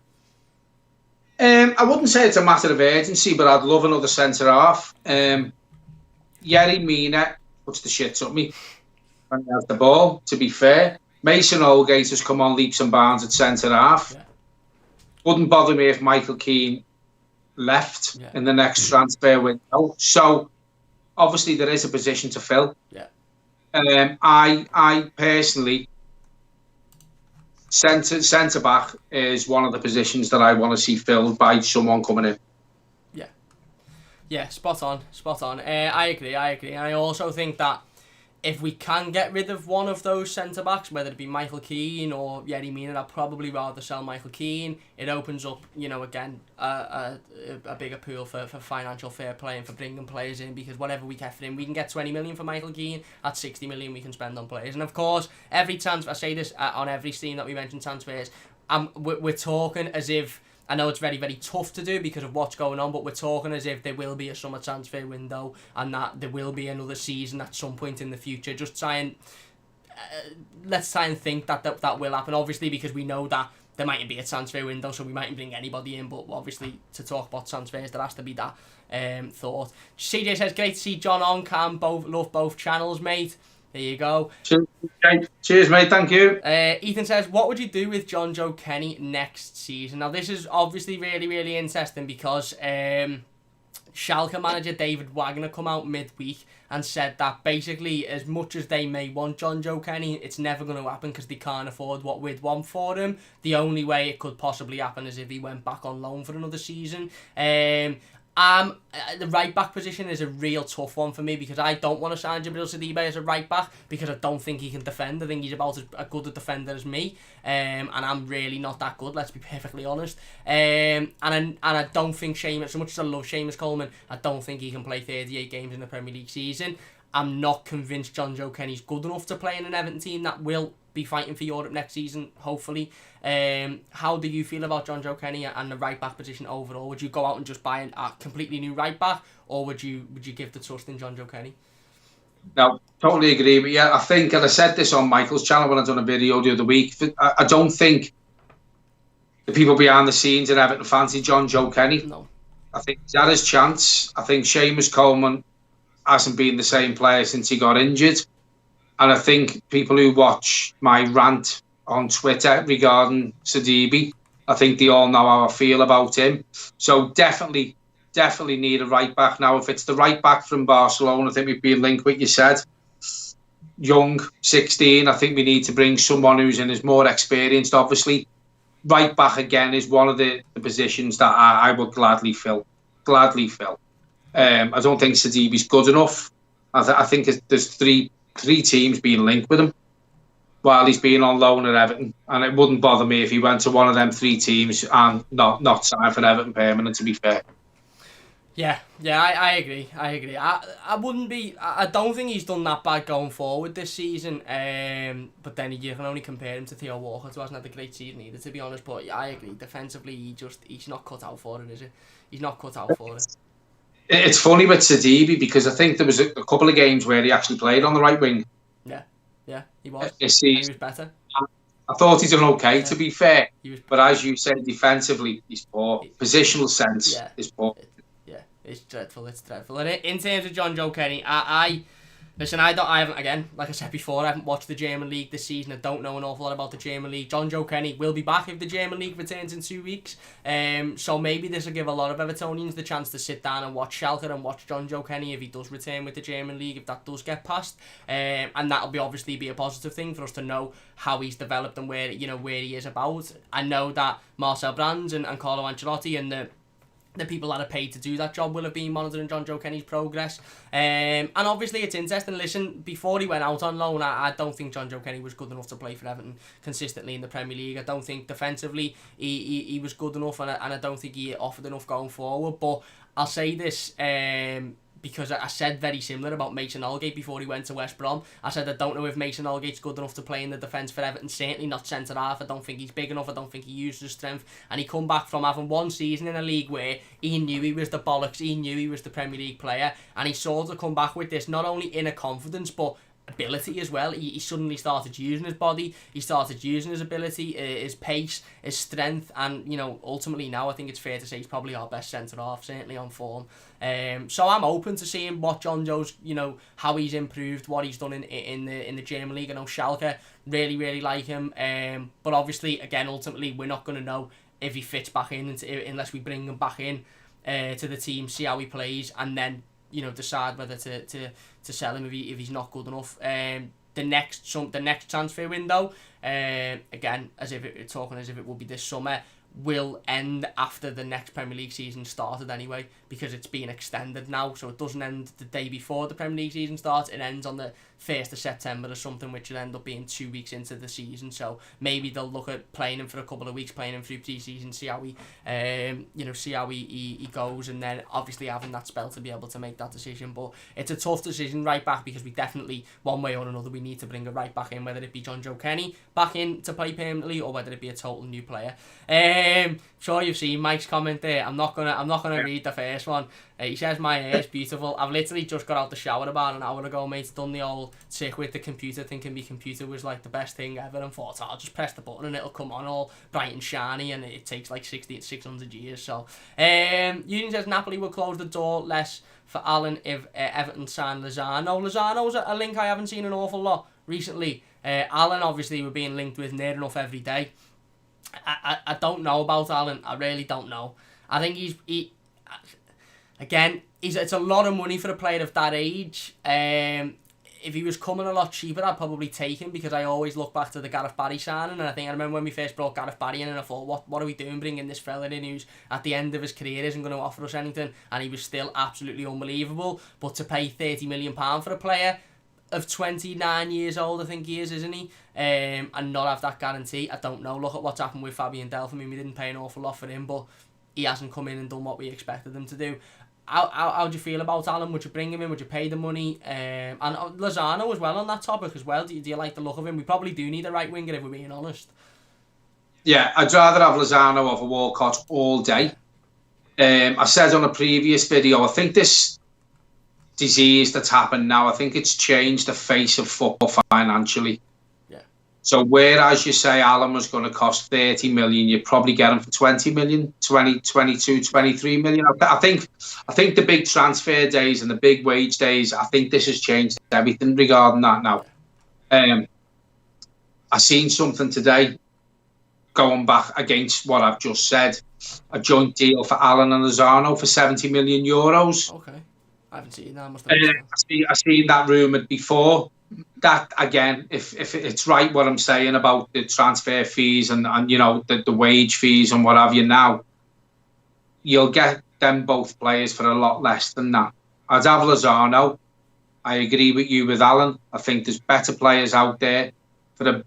I wouldn't say it's a matter of urgency, but I'd love another centre-half. Yerry Mina puts the shits up me when he has the ball, to be fair. Mason Holgate has come on leaps and bounds at centre-half. Yeah. Wouldn't bother me if Michael Keane left in the next transfer window. So obviously there is a position to fill. Yeah. I personally, centre back is one of the positions that I want to see filled by someone coming in. Yeah, spot on. I agree. And I also think that if we can get rid of one of those centre-backs, whether it be Michael Keane or Yerry Mina, I'd probably rather sell Michael Keane. It opens up, you know, again, a bigger pool for financial fair play and for bringing players in, because whatever we get for him, we can get 20 million for Michael Keane, that's 60 million we can spend on players. And of course, every transfer, I say this on every stream that we mention transfers, we're talking as if, I know it's very, very tough to do because of what's going on, but we're talking as if there will be a summer transfer window and that there will be another season at some point in the future. Just let's try and think that will happen, obviously, because we know that there mightn't be a transfer window, so we mightn't bring anybody in, but obviously to talk about transfers, there has to be that thought. CJ says, great to see John on, love both channels, mate. There you go. Cheers, mate. Thank you. Ethan says, what would you do with John Joe Kenny next season? Now, this is obviously really, really interesting because Schalke manager David Wagner come out midweek and said that basically, as much as they may want John Joe Kenny, it's never going to happen because they can't afford what we'd want for him. The only way it could possibly happen is if he went back on loan for another season. The right back position is a real tough one for me because I don't want to sign Jibril Sidibe as a right back because I don't think he can defend. I think he's about as good a defender as me, and I'm really not that good. Let's be perfectly honest. And I don't think Seamus, so much as I love Seamus Coleman, I don't think he can play 38 games in the Premier League season. I'm not convinced John Joe Kenny's good enough to play in an Everton team that will be fighting for Europe next season, hopefully. How do you feel about John Joe Kenny and the right back position overall? Would you go out and just buy a completely new right back, or would you give the trust in John Joe Kenny? No, totally agree. But yeah, I think, and I said this on Michael's channel when I done a video the other week, I don't think the people behind the scenes at Everton fancy John Joe Kenny. No. I think he's had his chance. I think Seamus Coleman hasn't been the same player since he got injured. And I think people who watch my rant on Twitter regarding Sidibe, I think they all know how I feel about him. So definitely need a right back. Now, if it's the right back from Barcelona, I think we've been linked with, you said. Young, 16, I think we need to bring someone who's in, is more experienced, obviously. Right back, again, is one of the positions that I would gladly fill. I don't think Sidibe's good enough. I think there's three teams being linked with him while he's been on loan at Everton, and it wouldn't bother me if he went to one of them 3 teams and not sign for Everton permanent, to be fair. Yeah, I agree. I wouldn't be. I don't think he's done that bad going forward this season. But then you can only compare him to Theo Walcott, who hasn't had a great season either, to be honest. But yeah, I agree. Defensively, he's not cut out for it, is he? He's not cut out for it. It's funny with Sidibe because I think there was a couple of games where he actually played on the right wing. Yeah, he was. He was better. I thought he's done okay, to be fair. But as you said, defensively, he's poor. Positional sense is poor. It's dreadful. And in terms of John Joe Kenny, I haven't, again, like I said before, I haven't watched the German League this season. I don't know an awful lot about the German League. John Joe Kenny will be back if the German League returns in 2 weeks. So maybe this will give a lot of Evertonians the chance to sit down and watch Schalke and watch John Joe Kenny if he does return with the German League, if that does get passed. And that'll obviously be a positive thing for us to know how he's developed and where he is about. I know that Marcel Brands and Carlo Ancelotti and the people that are paid to do that job will have been monitoring John Joe Kenny's progress. And obviously it's interesting. Listen, before he went out on loan, I don't think John Joe Kenny was good enough to play for Everton consistently in the Premier League. I don't think defensively he was good enough, and I don't think he offered enough going forward. But I'll say this, because I said very similar about Mason Holgate before he went to West Brom. I said I don't know if Mason Holgate's good enough to play in the defence for Everton. Certainly not centre-half. I don't think he's big enough. I don't think he uses his strength. And he come back from having one season in a league where he knew he was the bollocks. He knew he was the Premier League player. And he sort of come back with this, not only inner confidence, but ability as well. He suddenly started using his body, he started using his ability, his pace, his strength, and ultimately now I think it's fair to say he's probably our best centre half, certainly on form. So I'm open to seeing what John Joe's, how he's improved, what he's done in the German League. I know Schalke really like him, but obviously again ultimately we're not going to know if he fits back in unless we bring him back in to the team, see how he plays, and then decide whether to sell him if he's not good enough. The next transfer window, again, as if it will be this summer, will end after the next Premier League season started anyway, because it's been extended now, so it doesn't end the day before the Premier League season starts. It ends on the 1st of September or something, which will end up being 2 weeks into the season. So maybe they'll look at playing him for a couple of weeks, playing him through pre-season, see how he goes, and then obviously having that spell to be able to make that decision. But it's a tough decision right back, because we definitely, one way or another, we need to bring a right back in, whether it be John Joe Kenny back in to play permanently, or whether it be a total new player. Sure, you've seen Mike's comment there. I'm not gonna read the first one. He says my hair is beautiful. I've literally just got out the shower about an hour ago, mate. Done the old tick with the computer, thinking my computer was like the best thing ever, and thought I'll just press the button and it'll come on all bright and shiny, and it takes like 600 years. So, Union says Napoli will close the door less for Allen if Everton sign Lozano. Lozano's a link I haven't seen an awful lot recently. Allen obviously we're being linked with near enough every day. I don't know about Allen. I really don't know. I think it's a lot of money for a player of that age. if he was coming a lot cheaper, I'd probably take him, because I always look back to the Gareth Barry signing, and I remember when we first brought Gareth Barry in, and I thought, what are we doing bringing this fella in who's at the end of his career isn't going to offer us anything, and he was still absolutely unbelievable. But to pay £30 million for a player of 29 years old, I think he is, isn't he? And not have that guarantee, I don't know. Look at what's happened with Fabian Delph. I mean, we didn't pay an awful lot for him, but he hasn't come in and done what we expected him to do. How do you feel about Alan? Would you bring him in? Would you pay the money? And Lozano as well on that topic as well. Do you like the look of him? We probably do need a right winger, if we're being honest. Yeah, I'd rather have Lozano over Walcott all day. I said on a previous video, I think this disease that's happened now, I think it's changed the face of football financially. Yeah. So whereas you say Alan was going to cost 30 million, you'd probably get him for 20 million, 20, 22, 23 million. I think the big transfer days and the big wage days, I think this has changed everything regarding that now. I seen something today going back against what I've just said, a joint deal for Alan and Lozano for 70 million euros. Okay. I haven't seen that. I must have I've seen that rumoured before. That, again, if it's right what I'm saying about the transfer fees and you know, the wage fees and what have you now, you'll get them both players for a lot less than that. I'd have Lozano. I agree with you with Alan. I think there's better players out there for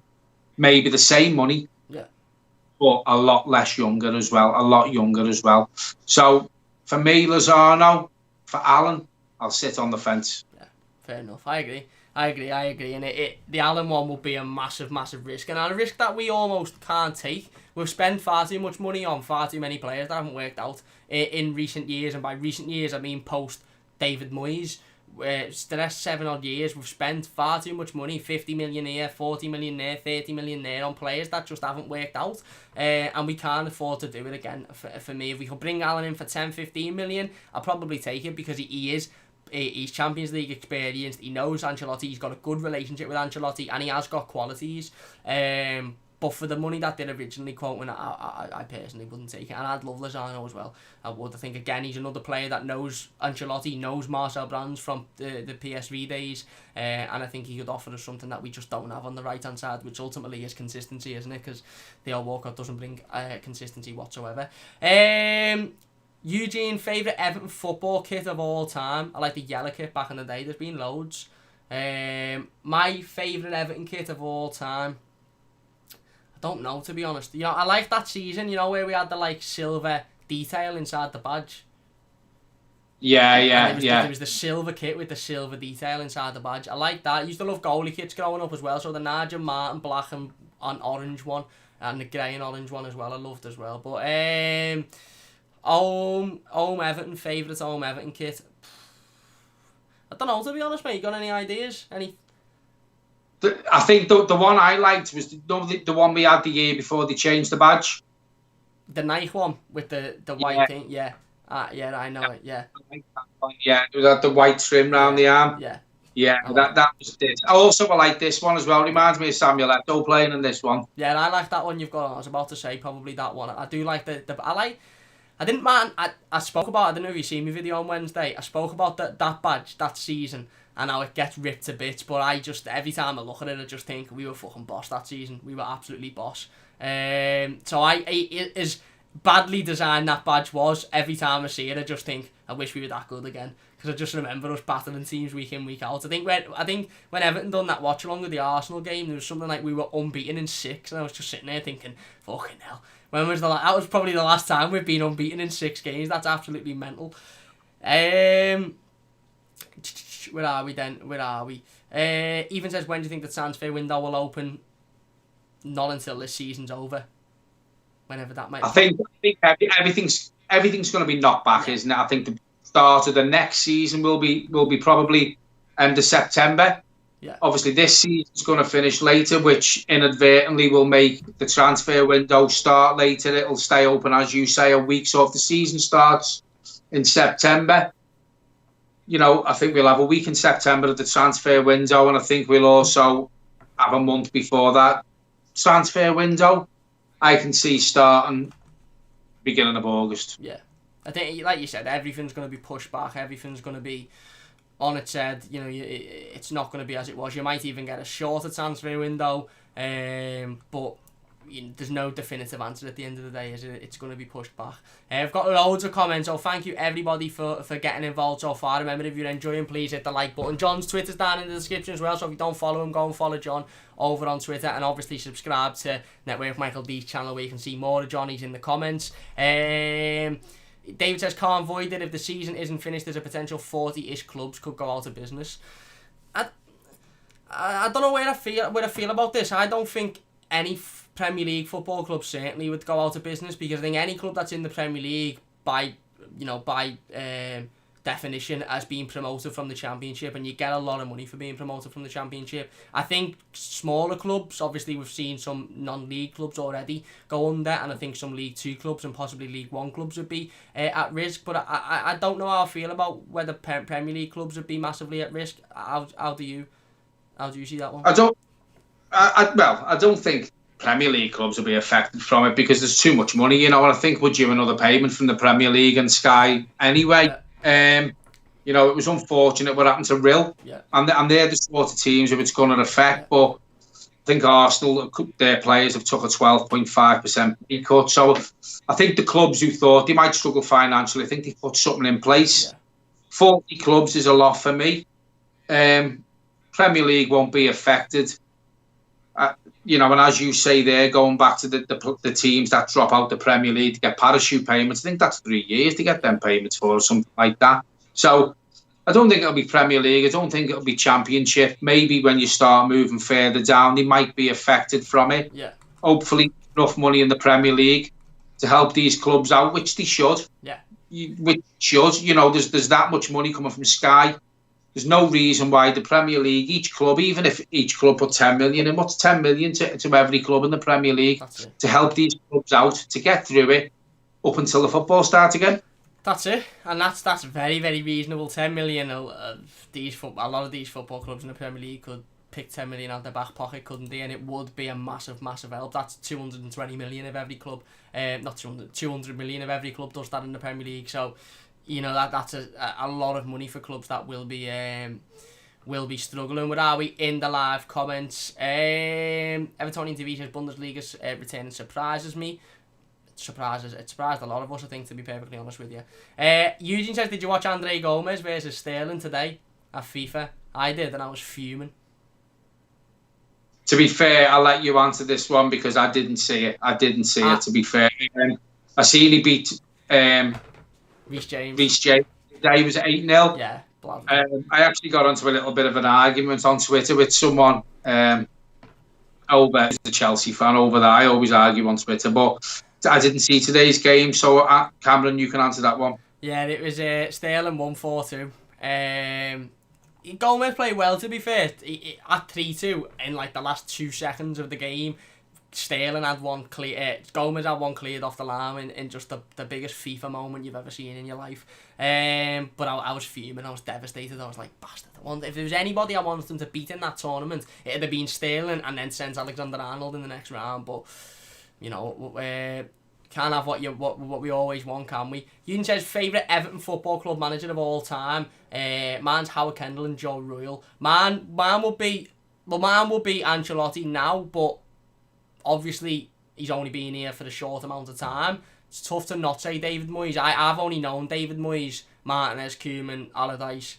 maybe the same money, but a lot less younger as well, a lot younger as well. So, for me, Lozano. For Alan, I'll sit on the fence. Yeah, fair enough. I agree. And the Alan one will be a massive, massive risk. And a risk that we almost can't take. We've spent far too much money on far too many players that haven't worked out in recent years. And by recent years, I mean post David Moyes. The last 7 odd years, we've spent far too much money, 50 million here, 40 million there, 30 million there, on players that just haven't worked out, and we can't afford to do it again. For me, if we could bring Alan in for 10, 15 million, I'll probably take it, because he's Champions League experienced, he knows Ancelotti, he's got a good relationship with Ancelotti, and he has got qualities. But for the money that they're originally quoting, I personally wouldn't take it. And I'd love Lozano as well. I would. I think, again, he's another player that knows Ancelotti, knows Marcel Brands from the PSV days. And I think he could offer us something that we just don't have on the right-hand side, which ultimately is consistency, isn't it? Because Theo Walcott doesn't bring consistency whatsoever. Eugene, favourite Everton football kit of all time? I like the yellow kit back in the day. There's been loads. My favourite Everton kit of all time? Don't know, to be honest. You know, I like that season, you know, where we had the silver detail inside the badge. Yeah. There was the silver kit with the silver detail inside the badge. I like that. I used to love goalie kits growing up as well. So the Nigel Martin black and orange one, and the grey and orange one as well, I loved as well. But home Everton, favourite home Everton kit. I don't know, to be honest, mate. You got any ideas? I think the one I liked was the one we had the year before they changed the badge. The Nike one with the white thing, yeah. Yeah, I know it, yeah. I like that one, yeah. It was the white trim round the arm. Yeah, that was it. I also like this one as well. Reminds me of Samuel Eto'o playing in this one. Yeah, I like that one you've got on. I was about to say probably that one. I do like I didn't mind. I spoke about, I don't know if you seen my video on Wednesday, I spoke about that badge that season and how it gets ripped to bits, but I just, every time I look at it, I just think we were fucking boss that season. We were absolutely boss. So as badly designed that badge was, every time I see it, I just think, I wish we were that good again. Because I just remember us battling teams week in, week out. I think when Everton done that watch along with the Arsenal game, there was something like we were unbeaten in 6, and I was just sitting there thinking, fucking hell. That was probably the last time we've been unbeaten in 6 games. That's absolutely mental. Where are we then? Even says, when do you think the transfer window will open? Not until this season's over. Whenever that might. I think everything's going to be knocked back, isn't it? I think the start of the next season will be probably end of September. Yeah. Obviously, this season's going to finish later, which inadvertently will make the transfer window start later. It'll stay open, as you say, a week. So if the season starts in September, you know, I think we'll have a week in September at the transfer window, and I think we'll also have a month before that transfer window. I can see starting beginning of August. Yeah. I think, like you said, everything's going to be pushed back. Everything's going to be on its head. You know, it's not going to be as it was. You might even get a shorter transfer window, but there's no definitive answer at the end of the day, is it? It's going to be pushed back. I've got loads of comments, so thank you everybody for getting involved so far. Remember, if you're enjoying, please hit the like button. John's Twitter's down in the description as well, so if you don't follow him, go and follow John over on Twitter, and obviously subscribe to Network Michael D's channel where you can see more of Johnny's in the comments. David says, can't avoid it. If the season isn't finished, there's a potential 40-ish clubs could go out of business. I don't know where I feel about this. I don't think any Premier League football club certainly would go out of business, because I think any club that's in the Premier League by definition as being promoted from the Championship, and you get a lot of money for being promoted from the Championship. I think smaller clubs, obviously we've seen some non-league clubs already go under, and I think some League 2 clubs and possibly League 1 clubs would be at risk, but I don't know how I feel about whether Premier League clubs would be massively at risk. How do you see that one? I don't think Premier League clubs will be affected from it, because there's too much money, and I think we're due another payment from the Premier League and Sky anyway. It was unfortunate what happened to Rill, and they're the sort of teams who it's going to affect. But I think Arsenal, their players have took a 12.5% pay cut. So I think the clubs who thought they might struggle financially, I think they put something in place. 40 clubs is a lot for me. Premier League won't be affected. And as you say there, going back to the teams that drop out the Premier League to get parachute payments, I think that's 3 years to get them payments for, or something like that. So I don't think it'll be Premier League. I don't think it'll be Championship. Maybe when you start moving further down, they might be affected from it. Yeah. Hopefully enough money in the Premier League to help these clubs out, which they should. Yeah. Which should. There's that much money coming from Sky. There's no reason why the Premier League, each club, even if each club put 10 million in, what's 10 million to every club in the Premier League to help these clubs out, to get through it up until the football starts again? That's it, and that's very, very reasonable. 10 million, a lot of these football clubs in the Premier League could pick 10 million out of their back pocket, couldn't they? And it would be a massive, massive help. That's 220 million if every club, 200 million if every club does that in the Premier League. So, that's a lot of money for clubs that will be struggling. Where are we in the live comments? Evertonian TV says Bundesliga's returning surprises me. It surprised a lot of us, I think, to be perfectly honest with you. Eugene says, did you watch Andre Gomez versus Sterling today at FIFA? I did, and I was fuming. To be fair, I'll let you answer this one, because I didn't see it. it, to be fair. I seen he beat Reece James. He was 8-0. Yeah. I actually got onto a little bit of an argument on Twitter with someone over, the Chelsea fan over there. I always argue on Twitter, but I didn't see today's game. So, Cameron, you can answer that one. Yeah, it was Sterling 1-4-2. Gomez played well, to be fair. At 3-2, in like the last 2 seconds of the game, Sterling had one Gomez had one cleared off the line in just the biggest FIFA moment you've ever seen in your life. But I was fuming, I was devastated. I was like, bastard. If there was anybody I wanted them to beat in that tournament, it'd have been Sterling, and then sent Alexander-Arnold in the next round. But can't have what we always want, can we? Ewan says, favourite Everton Football Club manager of all time. Mine's Howard Kendall and Joe Royle. Mine would be Ancelotti now, but obviously he's only been here for a short amount of time. It's tough to not say David Moyes. I've only known David Moyes, Martinez, Koeman, Allardyce,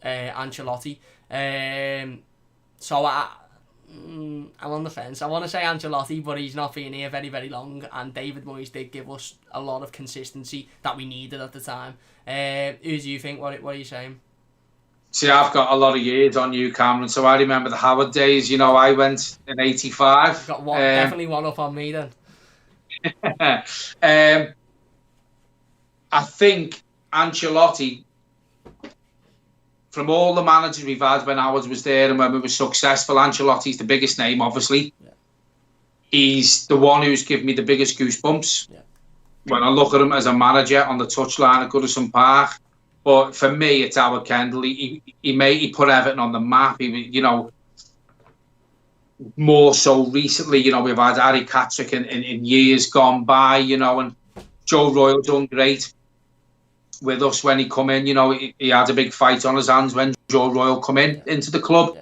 Ancelotti. So I'm on the fence. I want to say Ancelotti, but he's not been here very, very long, and David Moyes did give us a lot of consistency that we needed at the time. Who do you think? What are you saying? See, I've got a lot of years on you, Cameron, so I remember the Howard days. I went in 85. Got definitely one up on me then. I think Ancelotti, from all the managers we've had when Howard was there and when we were successful, Ancelotti's the biggest name, obviously. Yeah. He's the one who's given me the biggest goosebumps when I look at him as a manager on the touchline at Goodison Park. But for me, it's Howard Kendall. He put Everton on the map. More so recently, we've had Harry Catterick in years gone by, and Joe Royle done great. with us when he come in. You know, he had a big fight on his hands when Joe Royle come into the club.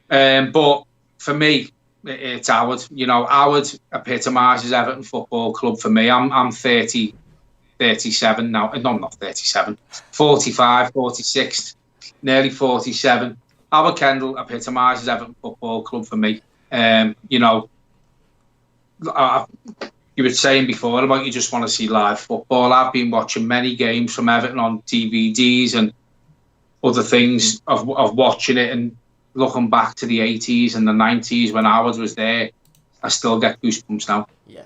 But for me, it's Howard. You know, Howard epitomises Everton Football Club for me. I'm 37 now. No, I'm not 37. 45, 46, nearly 47. Howard Kendall epitomises Everton Football Club for me. You know, you were saying before about you just want to see live football. I've been watching many games from Everton on DVDs and other things of watching it and looking back to the 80s and the 90s when Howard was there. I still get goosebumps now. Yeah,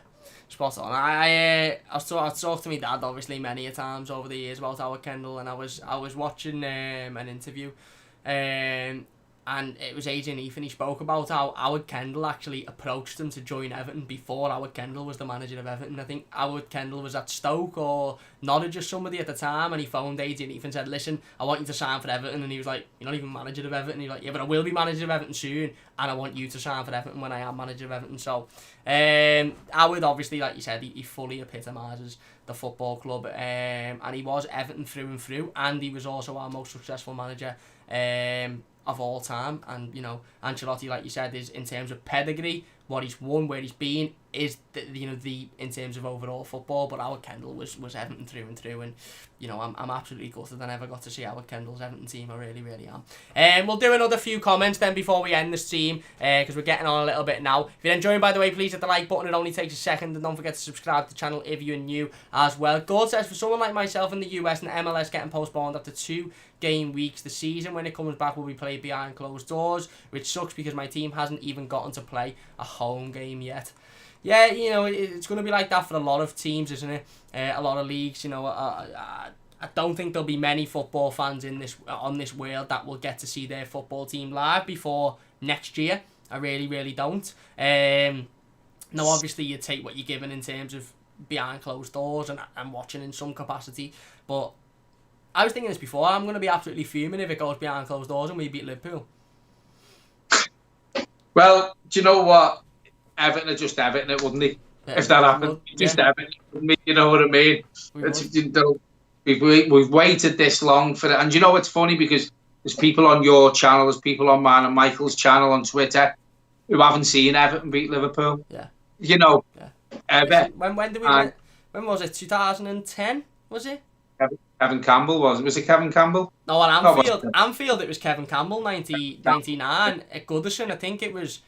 spot on. I've talked to my dad obviously many a times over the years about Howard Kendall, and I was watching an interview, and it was Adrian Heath, and he spoke about how Howard Kendall actually approached him to join Everton before Howard Kendall was the manager of Everton. I think Howard Kendall was at Stoke or Norwich or somebody at the time, and he phoned Adrian Heath and said, listen, I want you to sign for Everton. And he was like, you're not even manager of Everton. He was like, yeah, but I will be manager of Everton soon, and I want you to sign for Everton when I am manager of Everton. So Howard, obviously, like you said, he fully epitomises the football club, and he was Everton through and through, and he was also our most successful manager of all time. And you know, Ancelotti, like you said, is in terms of pedigree, what he's won, where he's been, is the in terms of overall football. But Howard Kendall was Everton through and through, and you know, I'm absolutely gutted I never got to see Howard Kendall's Everton team. I really am. We'll do another few comments then before we end this team, because we're getting on a little bit now. If you're enjoying, by the way, please hit the like button. It only takes a second, and don't forget to subscribe to the channel if you're new as well. God says, for someone like myself in the US and MLS getting postponed after 2 game weeks, the season when it comes back will be played behind closed doors, which sucks because my team hasn't even gotten to play a home game yet. Yeah, you know, it's going to be like that for a lot of teams, isn't it? A lot of leagues, you know. I don't think there'll be many football fans on this world that will get to see their football team live before next year. I really don't. Now, obviously, you take what you're given in terms of behind closed doors and watching in some capacity, but I was thinking this before, I'm going to be absolutely fuming if it goes behind closed doors and we beat Liverpool. Well, do you know what? Everton are just Everton, it wouldn't they? Yeah, if that happened, just Everton, wouldn't they? You know what I mean? We've waited this long for it. And you know what's funny? Because there's people on your channel, there's people on mine and Michael's channel on Twitter who haven't seen Everton beat Liverpool. Yeah. You know, ever. When did we win? When was it? 2010, was it? Kevin Campbell was it Kevin Campbell? No, at Anfield. Anfield, it was Kevin Campbell, 99. At Goodison, I think it was.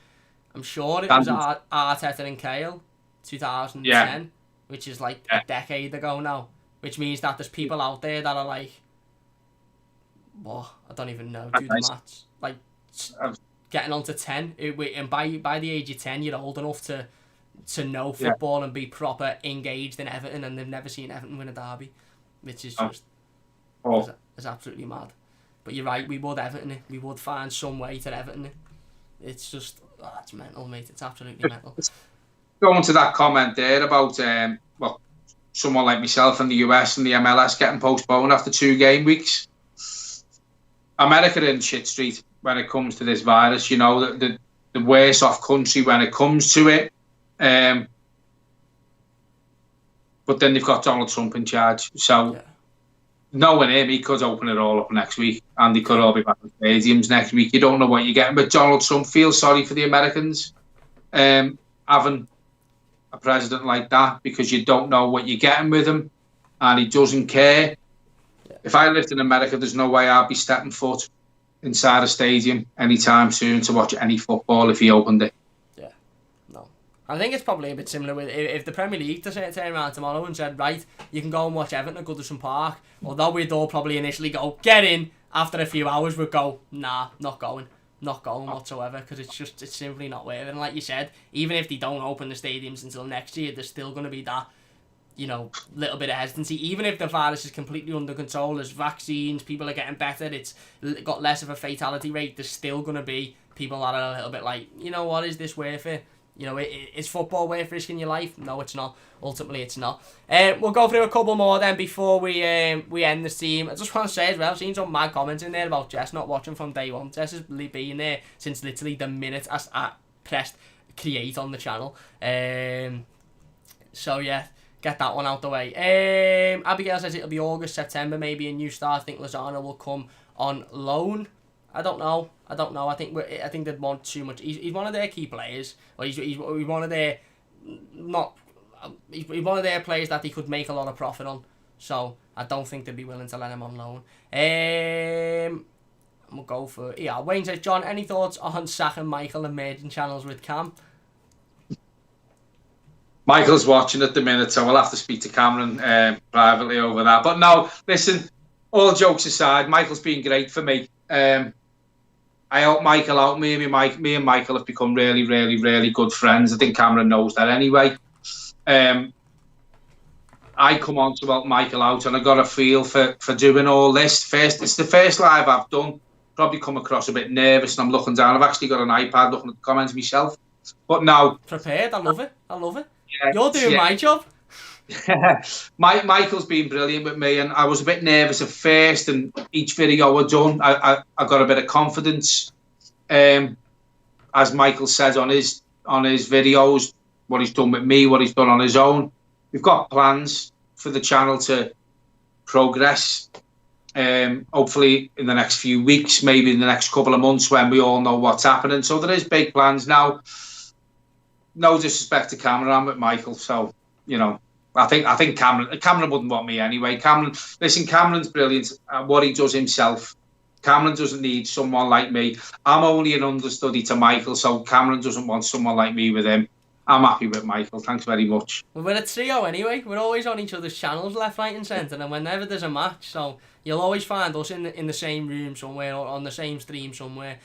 I'm sure it was Arteta and Cahill, 2010, which is like a decade ago now. Which means that there's people out there that are like, what? I don't even know. Do the maths. Like getting on to 10, and by the age of 10, you're old enough to know football and be proper engaged in Everton, and they've never seen Everton win a derby. Which is just is absolutely mad. But you're right, we would Everton it. We would find some way to Everton it. It's just, it's mental, mate. It's absolutely mental. Going to that comment there about someone like myself in the US and the MLS getting postponed after 2 game weeks. America in shit street when it comes to this virus. You know, the worst off country when it comes to it. But then they've got Donald Trump in charge. So, knowing him, he could open it all up next week. And they could all be back in stadiums next week. You don't know what you're getting. But Donald Trump feels sorry for the Americans having a president like that, because you don't know what you're getting with him. And he doesn't care. Yeah. If I lived in America, there's no way I'd be stepping foot inside a stadium anytime soon to watch any football if he opened it. I think it's probably a bit similar with if the Premier League turn around tomorrow and said, right, you can go and watch Everton at Goodison Park, although we'd all probably initially go, get in, after a few hours we'd go, nah, not going whatsoever, because it's simply not worth it. And like you said, even if they don't open the stadiums until next year, there's still going to be that, you know, little bit of hesitancy. Even if the virus is completely under control, there's vaccines, people are getting better, it's got less of a fatality rate, there's still going to be people that are a little bit like, you know what, is this worth it? You know, is football worth risking your life? No, it's not. Ultimately, it's not. We'll go through a couple more then before we end this team. I just want to say as well, I've seen some mad comments in there about Jess not watching from day one. Jess has been there since literally the minute I pressed create on the channel. So yeah, get that one out the way. Abigail says it'll be August, September, maybe a new start. I think Lozano will come on loan. I don't know. I think they want too much. He's one of their key players. Or he's one of their he's one of their players that they could make a lot of profit on. So I don't think they'd be willing to let him on loan. We'll go for Wayne says, John, any thoughts on Saka and Michael and merging channels with Cam? Michael's watching at the minute, so we'll have to speak to Cameron privately over that. But no, listen, all jokes aside, Michael's been great for me. I helped Michael out. Me and Michael have become really, really, really good friends. I think Cameron knows that anyway. I come on to help Michael out, and I got a feel for doing all this. It's the first live I've done. Probably come across a bit nervous, and I'm looking down. I've actually got an iPad looking at the comments myself. But now, prepared. I love it. Yeah, you're doing my job. Michael's been brilliant with me, and I was a bit nervous at first, and each video I've done, I got a bit of confidence. As Michael said on his videos, what he's done with me, what he's done on his own. We've got plans for the channel to progress. Hopefully in the next few weeks, maybe in the next couple of months, when we all know what's happening. So there is big plans now. No disrespect to Cameron, I'm with Michael, so I think Cameron wouldn't want me anyway. Cameron's brilliant at what he does himself. Cameron doesn't need someone like me. I'm only an understudy to Michael, so Cameron doesn't want someone like me with him. I'm happy with Michael. Thanks very much. We're a trio anyway. We're always on each other's channels, left, right, and centre, and whenever there's a match, so you'll always find us in the same room somewhere or on the same stream somewhere.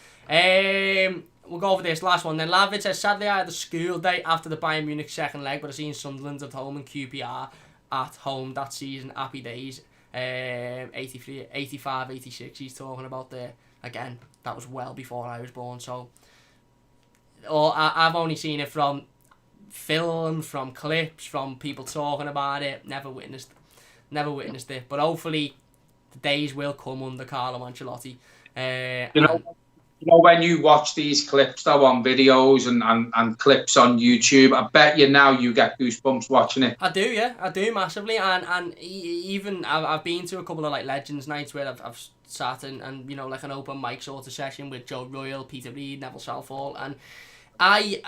We'll go over this last one then. Lavid says, sadly I had a school day after the Bayern Munich second leg, but I've seen Sunderland at home and QPR at home that season. Happy days. 83, 85, 86 he's talking about there. Again, that was well before I was born, so I've only seen it from film, from clips, from people talking about it. Never witnessed it, but hopefully the days will come under Carlo Ancelotti. When you watch these clips though on videos and clips on YouTube, I bet you now you get goosebumps watching it. I do massively, and even I've been to a couple of like Legends nights where I've sat and like an open mic sort of session with Joe Royle, Peter Reid, Neville Southall, and I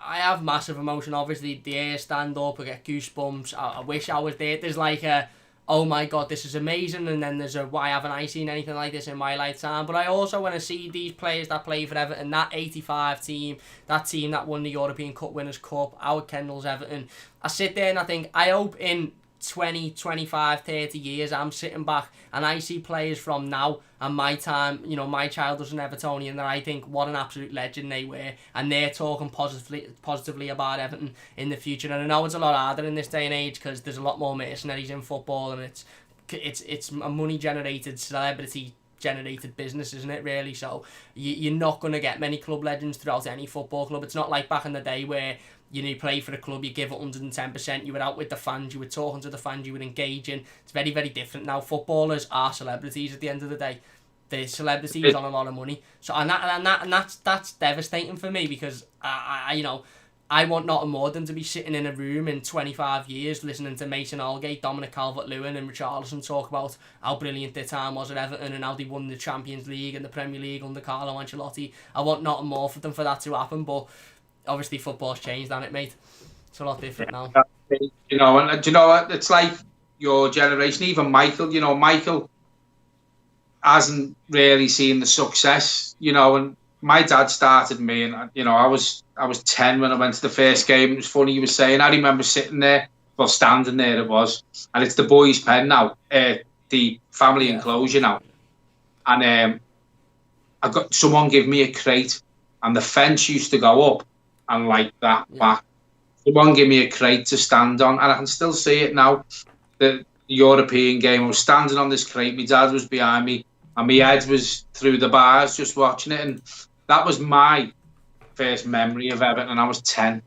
have massive emotion. Obviously, the air stand up, I get goosebumps. I wish I was there. There's like a, oh my god, this is amazing, and then there's a, why haven't I seen anything like this in my lifetime? But I also want to see these players that play for Everton, that 85 team, that team that won the European Cup Winners' Cup, Howard Kendall's Everton. I sit there and I think, I hope in 20, 25, 30 years I'm sitting back and I see players from now and my time, my childhood as an Evertonian, that I think what an absolute legend they were, and they're talking positively about Everton in the future. And I know it's a lot harder in this day and age because there's a lot more mercenaries in football, and it's a money generated, celebrity generated business, isn't it, really? So you're not going to get many club legends throughout any football club. It's not like back in the day where you play for a club, you give it 110%, you were out with the fans, you were talking to the fans, you were engaging. It's very, very different now. Footballers are celebrities at the end of the day. They're celebrities on a lot of money. So and that's devastating for me, because I want nothing more than to be sitting in a room in 25 years listening to Mason Holgate, Dominic Calvert-Lewin and Richarlison talk about how brilliant their time was at Everton and how they won the Champions League and the Premier League under Carlo Ancelotti. I want nothing more for that to happen, but obviously football's changed, hasn't it, mate? It's a lot different now. And do you know what? It's like your generation, even Michael. Michael hasn't really seen the success. And my dad started me, and I was 10 when I went to the first game. It was funny you were saying. I remember sitting there, well, standing there it was, and it's the boys' pen now, the family enclosure now, and I got someone give me a crate, and the fence used to go up and like that back. Someone gave me a crate to stand on, and I can still see it now. The European game, I was standing on this crate, my dad was behind me, and my head was through the bars just watching it, and that was my first memory of Everton, and I was 10.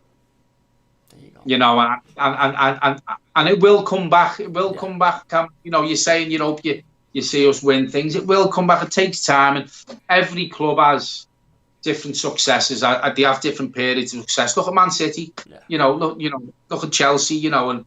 There you go. And it will come back. It will come back. You're saying you hope you see us win things. It will come back. It takes time, and every club has different successes. They have different periods of success. Look at Man City. Yeah. Look at Chelsea. And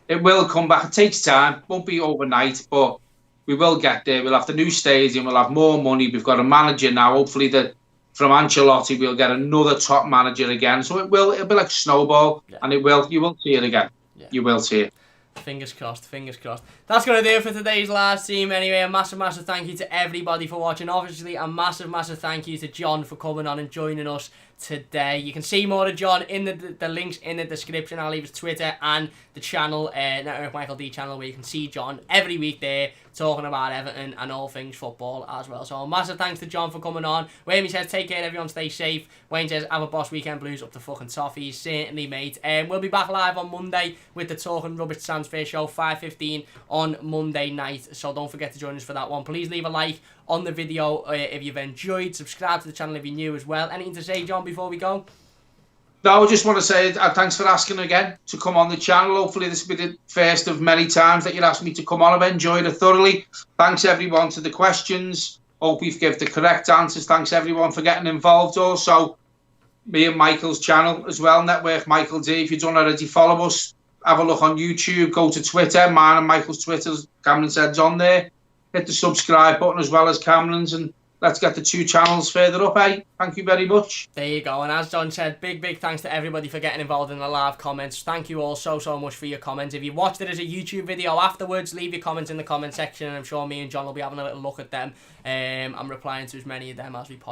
it will come back. It takes time. Won't be overnight, but we will get there. We'll have the new stadium. We'll have more money. We've got a manager now. Hopefully, from Ancelotti, we'll get another top manager again. So it'll be like a snowball, and you will see it again. Yeah. You will see it. Fingers crossed, fingers crossed. That's going to do it for today's live stream anyway. A massive thank you to everybody for watching. Obviously, a massive thank you to John for coming on and joining us today. You can see more of John in the links in the description. I'll leave his Twitter and the channel, Network Michael D channel, where you can see John every week there talking about Everton and all things football as well. So a massive thanks to John for coming on. Wayne says, take care everyone, stay safe. Wayne says, have a boss weekend, Blues up to fucking toffees. Certainly, mate. We'll be back live on Monday with the Talking Rubbish Transfer Show, 5:15 on Monday night. So don't forget to join us for that one. Please leave a like on the video if you've enjoyed. Subscribe to the channel if you're new as well. Anything to say, John, before we go? No, I just want to say thanks for asking again to come on the channel. Hopefully this will be the first of many times that you'll ask me to come on. I've enjoyed it thoroughly. Thanks everyone to the questions. Hope we've given the correct answers. Thanks everyone for getting involved. Also, me and Michael's channel as well, Network Michael D. If you don't already follow us, have a look on YouTube. Go to Twitter. Mine and Michael's Twitter's, Cameron said's on there. Hit the subscribe button as well as Cameron's, and let's get the two channels further up, eh? Thank you very much. There you go. And as John said, big thanks to everybody for getting involved in the live comments. Thank you all so much for your comments. If you watched it as a YouTube video afterwards, leave your comments in the comment section, and I'm sure me and John will be having a little look at them. I'm replying to as many of them as we possibly